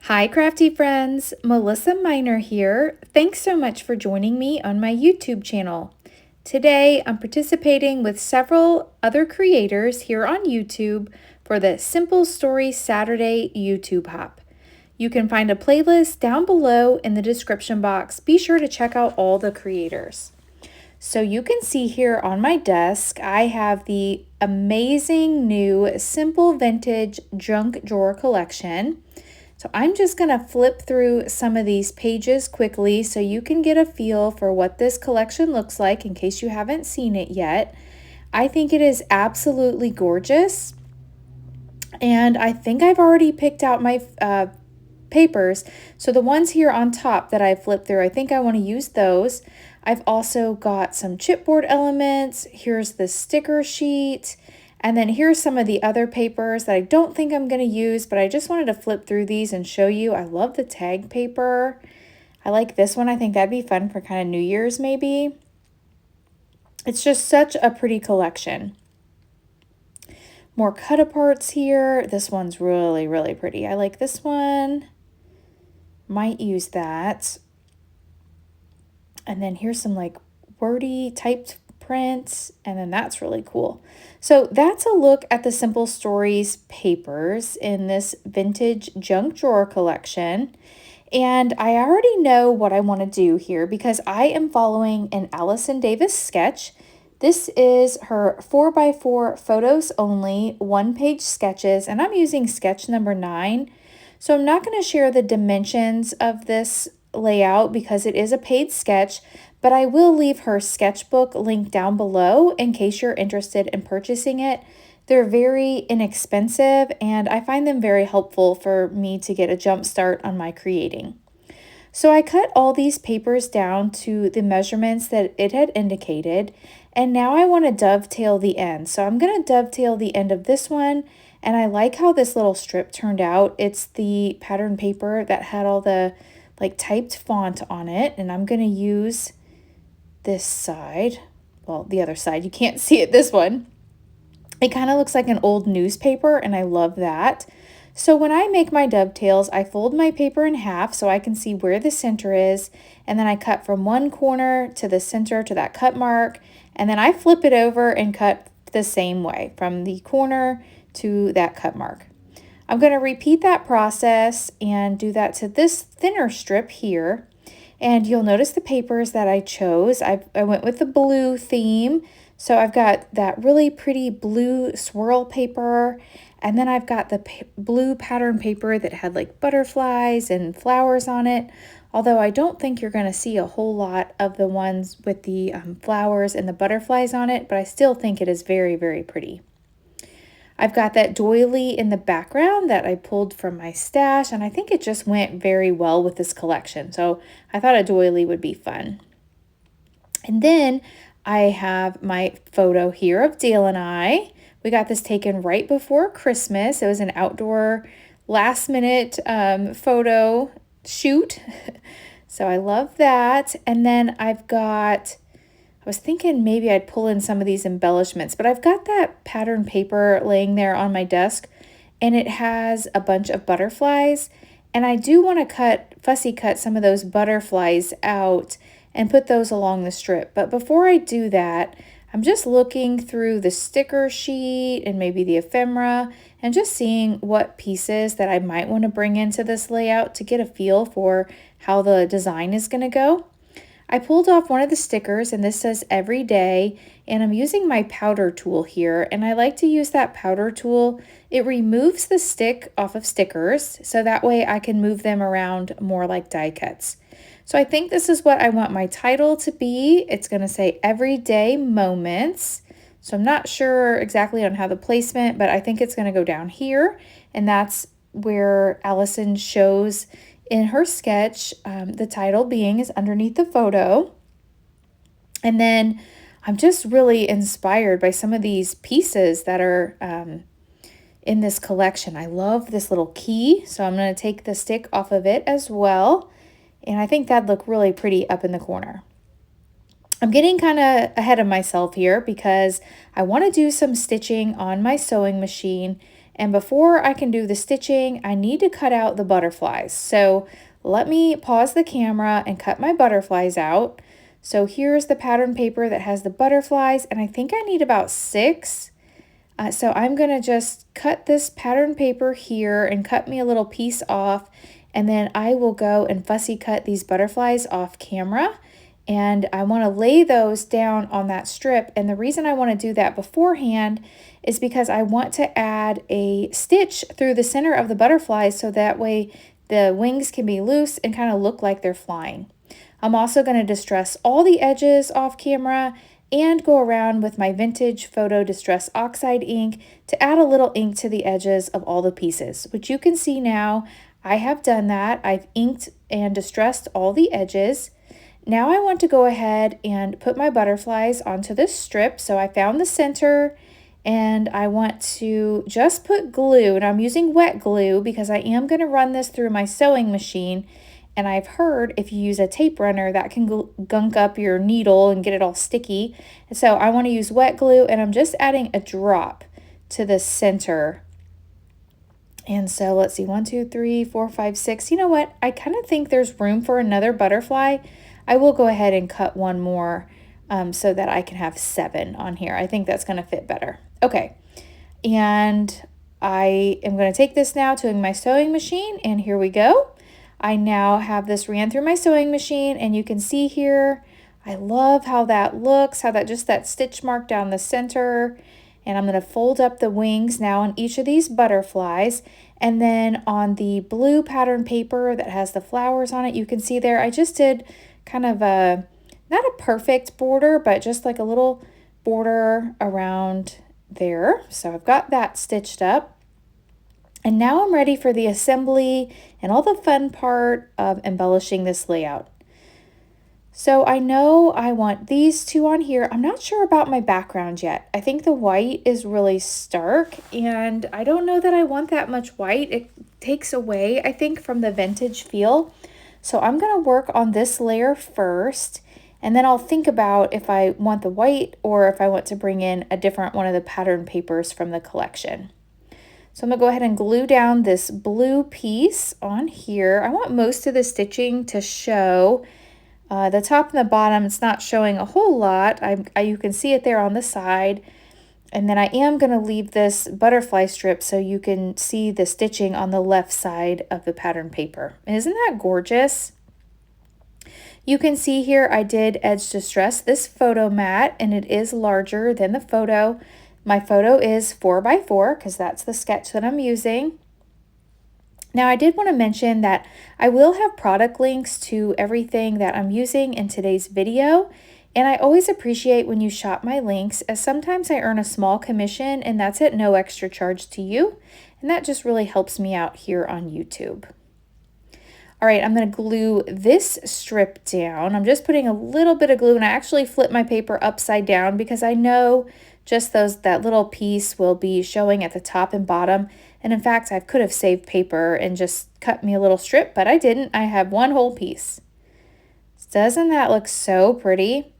Hi, crafty friends. Melissa Minor here. Thanks so much for joining me on my YouTube channel. Today, I'm participating with several other creators here on YouTube for the Simple Story Saturday YouTube Hop. You can find a playlist down below in the description box. Be sure to check out all the creators. So you can see here on my desk, I have the amazing new Simple Vintage Junk Drawer collection. So I'm just going to flip through some of these pages quickly so you can get a feel for what this collection looks like in case you haven't seen it yet. I think it is absolutely gorgeous. And I think I've already picked out my papers. So the ones here on top that I flipped through, I think I want to use those. I've also got some chipboard elements. Here's the sticker sheet. And then here's some of the other papers that I don't think I'm going to use, but I just wanted to flip through these and show you. I love the tag paper. I like this one. I think that'd be fun for kind of New Year's maybe. It's just such a pretty collection. More cut aparts here. This one's really, really pretty. I like this one. Might use that. And then here's some like wordy typed prints, and then that's really cool. So that's a look at the Simple Stories papers in this vintage junk drawer collection. And I already know what I want to do here because I am following an Allison Davis sketch. This is her 4x4 photos only, one-page sketches, and I'm using sketch number 9. So I'm not going to share the dimensions of this layout because it is a paid sketch, but I will leave her sketchbook link down below in case you're interested in purchasing it. They're very inexpensive and I find them very helpful for me to get a jump start on my creating. So I cut all these papers down to the measurements that it had indicated, and now I want to dovetail the end. So I'm going to dovetail the end of this one, and I like how this little strip turned out. It's the pattern paper that had all the like typed font on it, and I'm going to use this side, well, the other side, you can't see it, this one. It kind of looks like an old newspaper, and I love that. So when I make my dovetails, I fold my paper in half so I can see where the center is, and then I cut from one corner to the center to that cut mark, and then I flip it over and cut the same way from the corner to that cut mark. I'm going to repeat that process and do that to this thinner strip here. And you'll notice the papers that I chose. I went with the blue theme. So I've got that really pretty blue swirl paper. And then I've got the blue pattern paper that had like butterflies and flowers on it. Although I don't think you're going to see a whole lot of the ones with the flowers and the butterflies on it. But I still think it is very, very pretty. I've got that doily in the background that I pulled from my stash, and I think it just went very well with this collection. So I thought a doily would be fun. And then I have my photo here of Dale and I. We got this taken right before Christmas. It was an outdoor last minute photo shoot. So I love that. And then I've got, I was thinking maybe I'd pull in some of these embellishments, but I've got that pattern paper laying there on my desk, and it has a bunch of butterflies, and I do want to fussy cut some of those butterflies out and put those along the strip. But before I do that, I'm just looking through the sticker sheet and maybe the ephemera and just seeing what pieces that I might want to bring into this layout to get a feel for how the design is going to go. I pulled off one of the stickers, and this says every day, and I'm using my powder tool here, and I like to use that powder tool. It removes the stick off of stickers, so that way I can move them around more like die cuts. So I think this is what I want my title to be. It's going to say Everyday Moments. So I'm not sure exactly on how the placement, but I think it's going to go down here, and that's where Allison shows in her sketch, the title being is underneath the photo. And then I'm just really inspired by some of these pieces that are in this collection. I love this little key, so I'm going to take the stick off of it as well. And I think that'd look really pretty up in the corner. I'm getting kind of ahead of myself here because I want to do some stitching on my sewing machine, And before I can do the stitching, I need to cut out the butterflies. So let me pause the camera and cut my butterflies out. So here's the pattern paper that has the butterflies, and I think I need about 6. So I'm gonna just cut this pattern paper here and cut me a little piece off, and then I will go and fussy cut these butterflies off camera. And I want to lay those down on that strip, and the reason I want to do that beforehand is because I want to add a stitch through the center of the butterflies so that way the wings can be loose and kind of look like they're flying. I'm also going to distress all the edges off camera and go around with my vintage photo distress oxide ink to add a little ink to the edges of all the pieces, which you can see now. I have done that. I've inked and distressed all the edges. Now I want to go ahead and put my butterflies onto this strip. So I found the center, and I want to just put glue, and I'm using wet glue because I am going to run this through my sewing machine. And I've heard if you use a tape runner, that can gunk up your needle and get it all sticky. And so I want to use wet glue, and I'm just adding a drop to the center. And so let's see, 1, 2, 3, 4, 5, 6. You know what? I kind of think there's room for another butterfly. I will go ahead and cut one more so that I can have 7 on here. I think that's going to fit better. Okay, and I am going to take this now to my sewing machine, and here we go. I now have this ran through my sewing machine, and you can see here, I love how that looks, how that stitch mark down the center. And I'm going to fold up the wings now on each of these butterflies. And then on the blue pattern paper that has the flowers on it, you can see there, I just did kind of a, not a perfect border, but just like a little border around there. So I've got that stitched up. And now I'm ready for the assembly and all the fun part of embellishing this layout. So I know I want these 2 on here. I'm not sure about my background yet. I think the white is really stark, and I don't know that I want that much white. It takes away, I think, from the vintage feel. So I'm going to work on this layer first, and then I'll think about if I want the white or if I want to bring in a different one of the pattern papers from the collection. So I'm going to go ahead and glue down this blue piece on here. I want most of the stitching to show. The top and the bottom, it's not showing a whole lot. You can see it there on the side. And then I am going to leave this butterfly strip so you can see the stitching on the left side of the pattern paper. And isn't that gorgeous? You can see here I did edge distress this photo mat, and it is larger than the photo. My photo is 4x4 because that's the sketch that I'm using. Now, I did want to mention that I will have product links to everything that I'm using in today's video, and I always appreciate when you shop my links, as sometimes I earn a small commission, and that's at no extra charge to you, and that just really helps me out here on YouTube. All right, I'm going to glue this strip down. I'm just putting a little bit of glue, and I actually flip my paper upside down because I know just that little piece will be showing at the top and bottom. And in fact, I could have saved paper and just cut me a little strip, but I didn't. I have one whole piece. Doesn't that look so pretty?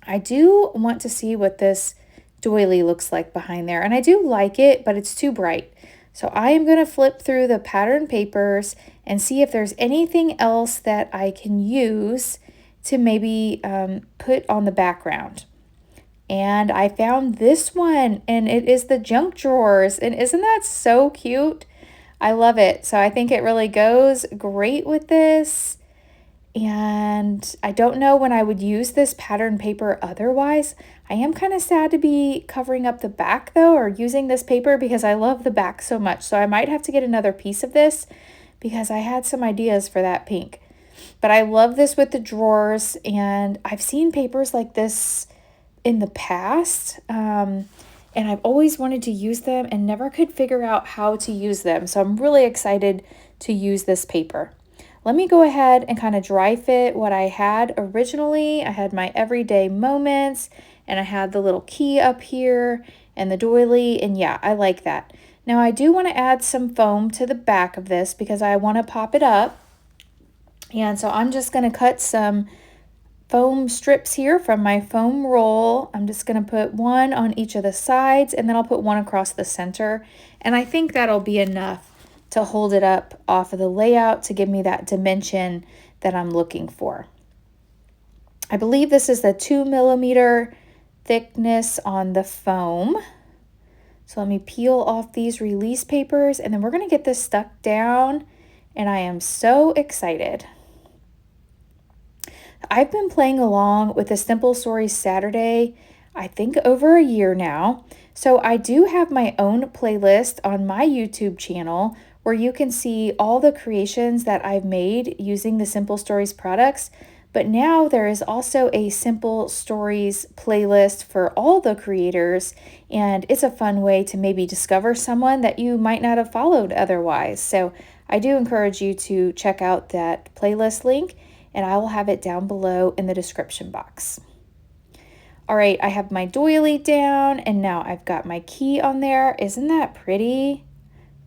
I do want to see what this doily looks like behind there. And I do like it, but it's too bright. So I am going to flip through the pattern papers and see if there's anything else that I can use to maybe put on the background. And I found this one, and it is the junk drawers. And isn't that so cute? I love it. So I think it really goes great with this. And I don't know when I would use this pattern paper otherwise. I am kind of sad to be covering up the back though, or using this paper because I love the back so much. So I might have to get another piece of this because I had some ideas for that pink. But I love this with the drawers, and I've seen papers like this in the past, and I've always wanted to use them and never could figure out how to use them. So I'm really excited to use this paper. Let me go ahead and kind of dry fit what I had originally. I had my everyday moments, and I had the little key up here and the doily, and yeah, I like that. Now I do want to add some foam to the back of this because I want to pop it up. And so I'm just going to cut some foam strips here from my foam roll. I'm just going to put one on each of the sides, and then I'll put one across the center. And I think that'll be enough to hold it up off of the layout to give me that dimension that I'm looking for. I believe this is the 2mm thickness on the foam. So let me peel off these release papers, and then we're going to get this stuck down, and I am so excited. I've been playing along with the Simple Stories Saturday, I think over a year now. So I do have my own playlist on my YouTube channel where you can see all the creations that I've made using the Simple Stories products. But now there is also a Simple Stories playlist for all the creators, and it's a fun way to maybe discover someone that you might not have followed otherwise. So I do encourage you to check out that playlist link, and I will have it down below in the description box. All right, I have my doily down, and now I've got my key on there. Isn't that pretty?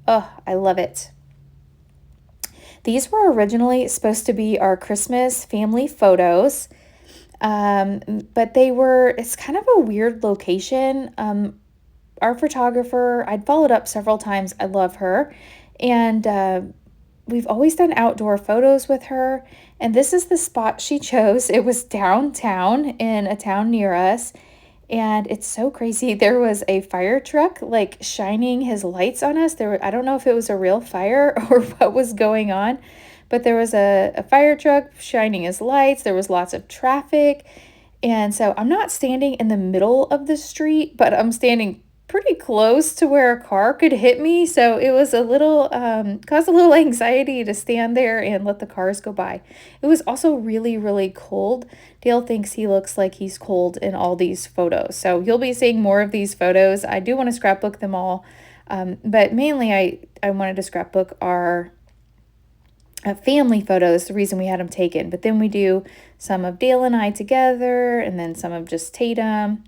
Oh, I love it. These were originally supposed to be our Christmas family photos, but it's kind of a weird location. Our photographer, I'd followed up several times. I love her. And we've always done outdoor photos with her. And this is the spot she chose. It was downtown in a town near us. And it's so crazy. There was a fire truck like shining his lights on us. I don't know if it was a real fire or what was going on, but there was a fire truck shining his lights. There was lots of traffic. And so I'm not standing in the middle of the street, but I'm standing pretty close to where a car could hit me. So it was caused a little anxiety to stand there and let the cars go by. It was also really, really cold. Dale thinks he looks like he's cold in all these photos. So you'll be seeing more of these photos. I do want to scrapbook them all. But mainly I wanted to scrapbook our family photos, the reason we had them taken. But then we do some of Dale and I together, and then some of just Tatum.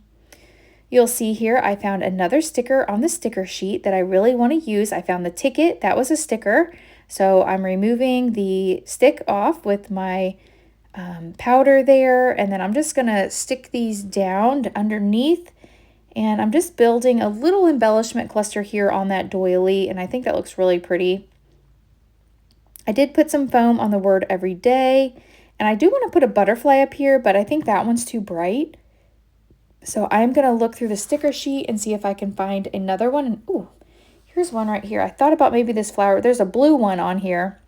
You'll see here I found another sticker on the sticker sheet that I really want to use. I found the ticket. That was a sticker. So I'm removing the stick off with my powder there. And then I'm just going to stick these down underneath. And I'm just building a little embellishment cluster here on that doily. And I think that looks really pretty. I did put some foam on the word every day. And I do want to put a butterfly up here, but I think that one's too bright. So I'm going to look through the sticker sheet and see if I can find another one. And ooh, here's one right here. I thought about maybe this flower. There's a blue one on here.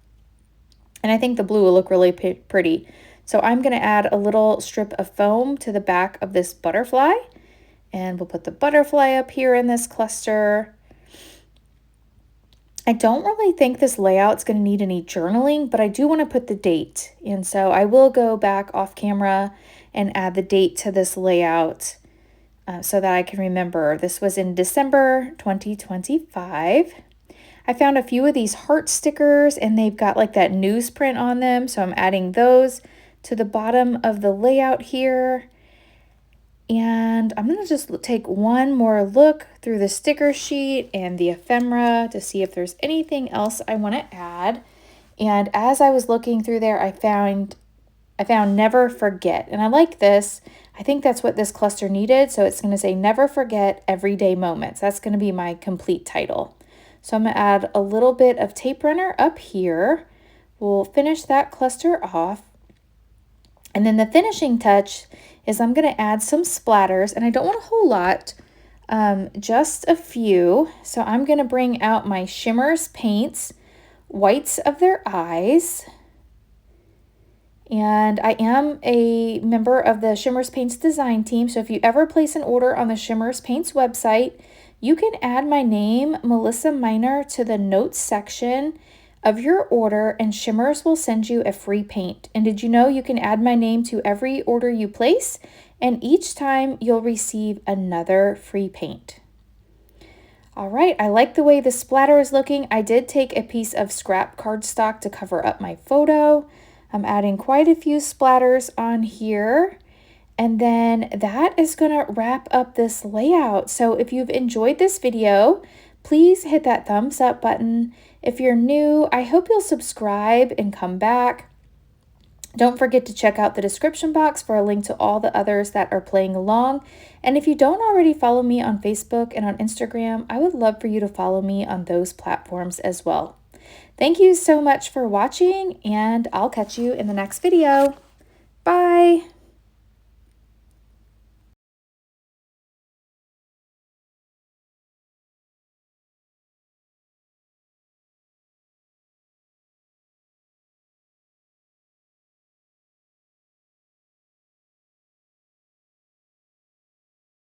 And I think the blue will look really pretty. So I'm going to add a little strip of foam to the back of this butterfly. And we'll put the butterfly up here in this cluster. I don't really think this layout's going to need any journaling, but I do want to put the date. And so I will go back off camera and add the date to this layout so that I can remember. This was in December 2025. I found a few of these heart stickers, and they've got like that newsprint on them. So I'm adding those to the bottom of the layout here. And I'm going to just take one more look through the sticker sheet and the ephemera to see if there's anything else I want to add. And as I was looking through there, I found Never Forget. And I like this. I think that's what this cluster needed. So it's going to say Never Forget Everyday Moments. That's going to be my complete title. So I'm going to add a little bit of tape runner up here. We'll finish that cluster off. And then the finishing touch is I'm going to add some splatters. And I don't want a whole lot, just a few. So I'm going to bring out my Shimmers paints, whites of their eyes. And I am a member of the Shimmers Paints design team. So if you ever place an order on the Shimmers Paints website, you can add my name, Melissa Minor, to the notes section of your order, and Shimmers will send you a free paint. And did you know you can add my name to every order you place, and each time you'll receive another free paint. All right, I like the way the splatter is looking. I did take a piece of scrap cardstock to cover up my photo. I'm adding quite a few splatters on here. And then that is going to wrap up this layout. So if you've enjoyed this video, please hit that thumbs up button. If you're new, I hope you'll subscribe and come back. Don't forget to check out the description box for a link to all the others that are playing along. And if you don't already follow me on Facebook and on Instagram, I would love for you to follow me on those platforms as well. Thank you so much for watching, and I'll catch you in the next video. Bye!